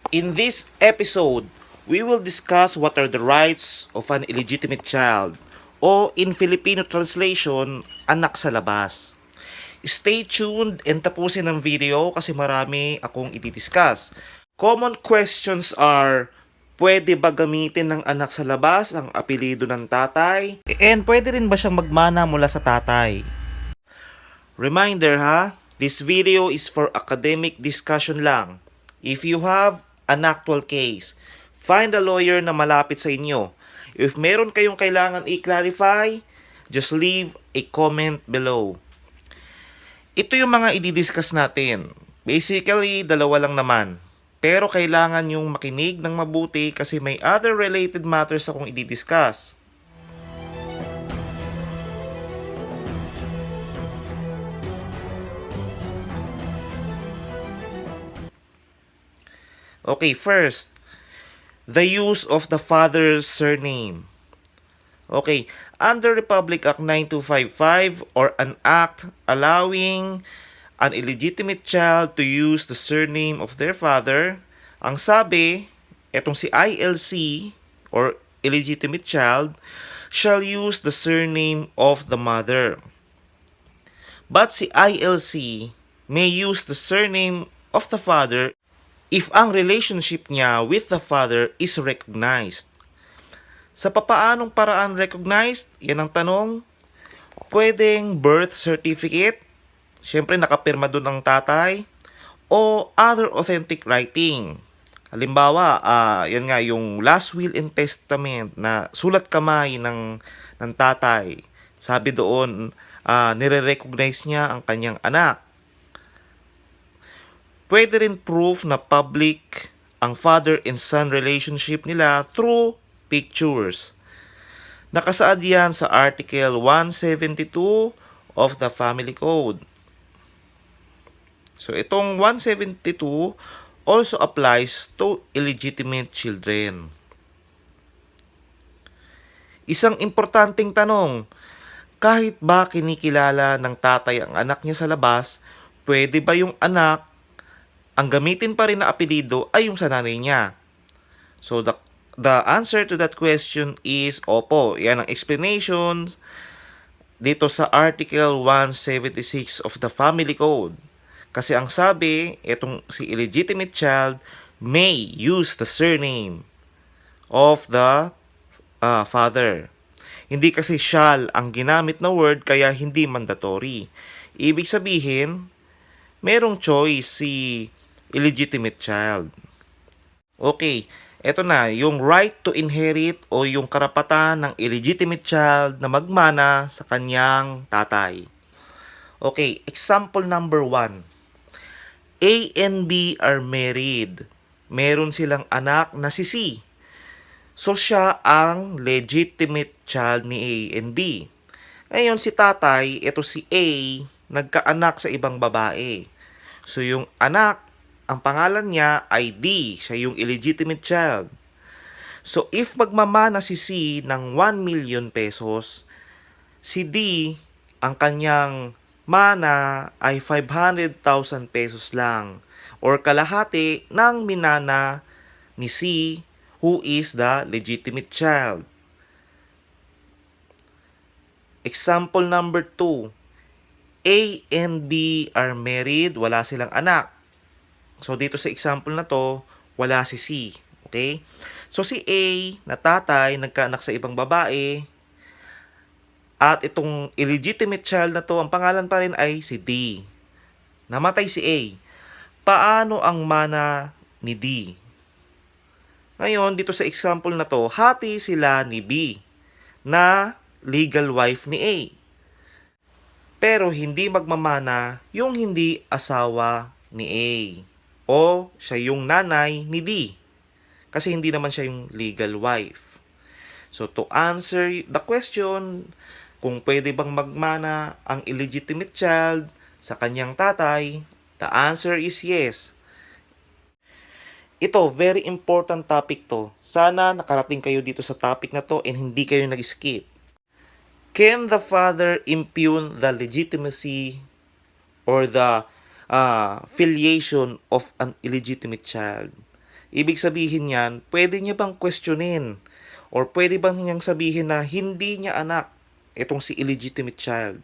In this episode, we will discuss what are the rights of an illegitimate child o in Filipino translation, anak sa labas. Stay tuned and tapusin ang video kasi marami akong i-discuss. Common questions are, pwede ba gamitin ng anak sa labas ang apelido ng tatay? And pwede rin ba siyang magmana mula sa tatay? Reminder ha, this video is for academic discussion lang. If you have an actual case, find a lawyer na malapit sa inyo. If meron kayong kailangan i-clarify, just leave a comment below. Ito yung mga i-discuss natin. Basically, dalawa lang naman. Pero kailangan yung makinig ng mabuti kasi may other related matters akong i-discuss. Okay, first, the use of the father's surname. Okay, under Republic Act 9255 or an act allowing an illegitimate child to use the surname of their father, ang sabi, etong si ILC or illegitimate child shall use the surname of the mother. But si ILC may use the surname of the father if ang relationship niya with the father is recognized. Sa papaanong paraan recognized? Yan ang tanong. Pwedeng birth certificate, syempre nakapirma doon ang tatay, o other authentic writing. Halimbawa, yan nga yung last will and testament na sulat kamay ng tatay. Sabi doon, nire-recognize niya ang kanyang anak. Pwede rin proof na public ang father and son relationship nila through pictures. Nakasaad yan sa Article 172 of the Family Code. So itong 172 also applies to illegitimate children. Isang importanteng tanong, kahit ba kinikilala ng tatay ang anak niya sa labas, pwede ba yung anak ang gamitin pa rin na apelido ay yung sa nanay niya? So the answer to that question is opo. Yan ang explanations dito sa Article 176 of the Family Code. Kasi ang sabi, itong si illegitimate child may use the surname of the father. Hindi kasi shall ang ginamit na word kaya hindi mandatory. Ibig sabihin, merong choice si illegitimate child. Okay, eto na, yung right to inherit o yung karapatan ng illegitimate child na magmana sa kanyang tatay. Okay, example number 1. A and B are married. Meron silang anak na si C. So siya ang legitimate child ni A and B. Ngayon si tatay, ito si A, nagkaanak sa ibang babae. So yung anak, ang pangalan niya ay D, siya yung illegitimate child. So if magmamana si C ng 1 million pesos, si D, ang kanyang mana ay 500,000 pesos lang or kalahati ng minana ni C who is the legitimate child. Example number 2. A and B are married, wala silang anak. So, dito sa example na to, wala si C. Okay? So, si A na tatay, nagkaanak sa ibang babae, at itong illegitimate child na to, ang pangalan pa rin ay si D. Namatay si A. Paano ang mana ni D? Ngayon, dito sa example na to, hati sila ni B na legal wife ni A. Pero hindi magmamana yung hindi asawa ni A. O siya yung nanay ni D. Kasi hindi naman siya yung legal wife. So to answer the question, kung pwede bang magmana ang illegitimate child sa kanyang tatay, the answer is yes. Ito, very important topic to. Sana nakarating kayo dito sa topic na to and hindi kayo nag-skip. Can the father impugn the legitimacy or the filiation of an illegitimate child? Ibig sabihin yan, pwede niya bang questionin or pwede bang niyang sabihin na hindi niya anak itong si illegitimate child.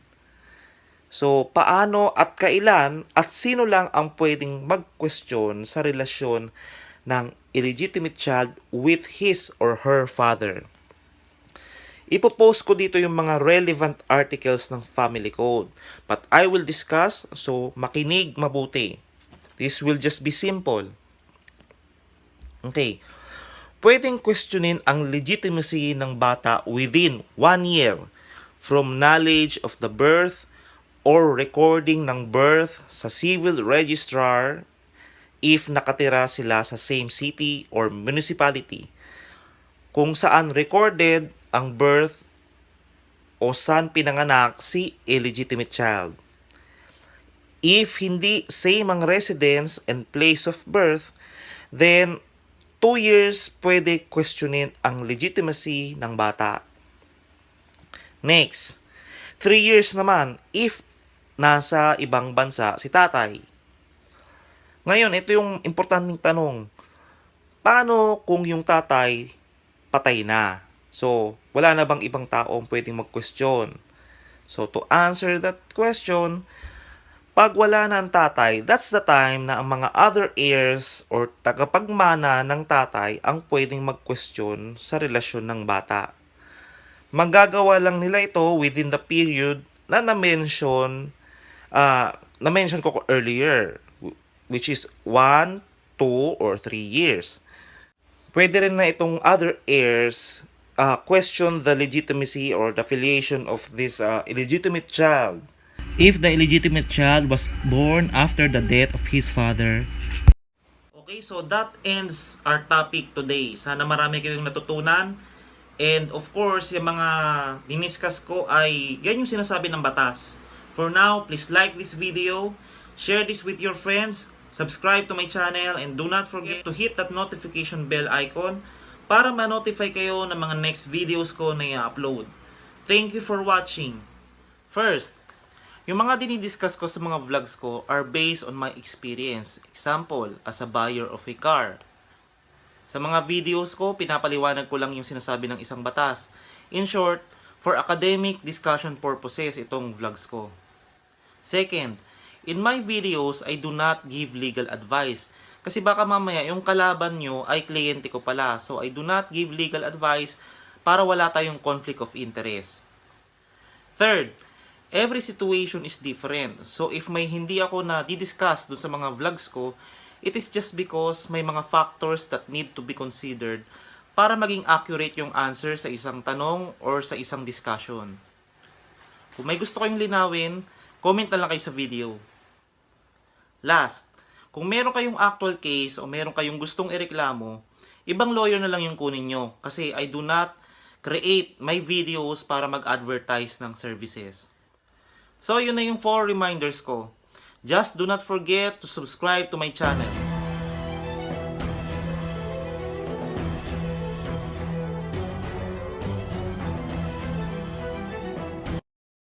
So, paano at kailan at sino lang ang pwedeng mag-question sa relasyon ng illegitimate child with his or her father? Ipopost ko dito yung mga relevant articles ng Family Code. But I will discuss, so makinig mabuti. This will just be simple. Okay. Pwedeng questionin ang legitimacy ng bata within 1 year from knowledge of the birth or recording ng birth sa civil registrar if nakatira sila sa same city or municipality kung saan recorded ang birth o saan pinanganak si illegitimate child. If hindi same ang residence and place of birth, then 2 years pwede questionin ang legitimacy ng bata. Next, 3 years naman if nasa ibang bansa si tatay. Ngayon, ito yung importanteng tanong. Paano kung yung tatay patay na? So, wala na bang ibang taong pwedeng mag-question? So, to answer that question, pag wala na ang tatay, that's the time na ang mga other heirs or tagapagmana ng tatay ang pwedeng mag-question sa relasyon ng bata. Magagawa lang nila ito within the period na na-mention ko earlier, which is 1, 2, or 3 years. Pwede rin na itong other heirs question the legitimacy or the affiliation of this illegitimate child if the illegitimate child was born after the death of his father. Okay, so that ends our topic today. Sana marami kayong natutunan. And of course, yung mga diniscuss ko ay yan yung sinasabi ng batas. For now, please like this video, share this with your friends, subscribe to my channel, and do not forget to hit that notification bell icon para ma-notify kayo ng mga next videos ko na i-upload. Thank you for watching. First, yung mga dinidiscuss ko sa mga vlogs ko are based on my experience. Example, as a buyer of a car. Sa mga videos ko, pinapaliwanag ko lang yung sinasabi ng isang batas. In short, for academic discussion purposes itong vlogs ko. Second, in my videos, I do not give legal advice. Kasi baka mamaya yung kalaban nyo ay kliyente ko pala. So I do not give legal advice para wala tayong conflict of interest. Third, every situation is different. So if may hindi ako na didiscuss dun sa mga vlogs ko, it is just because may mga factors that need to be considered para maging accurate yung answer sa isang tanong or sa isang discussion. Kung may gusto kayong linawin, comment na lang kayo sa video. Last, kung meron kayong actual case o meron kayong gustong ireklamo, ibang lawyer na lang yung kunin nyo kasi I do not create my videos para mag-advertise ng services. So, yun na yung 4 reminders ko. Just do not forget to subscribe to my channel.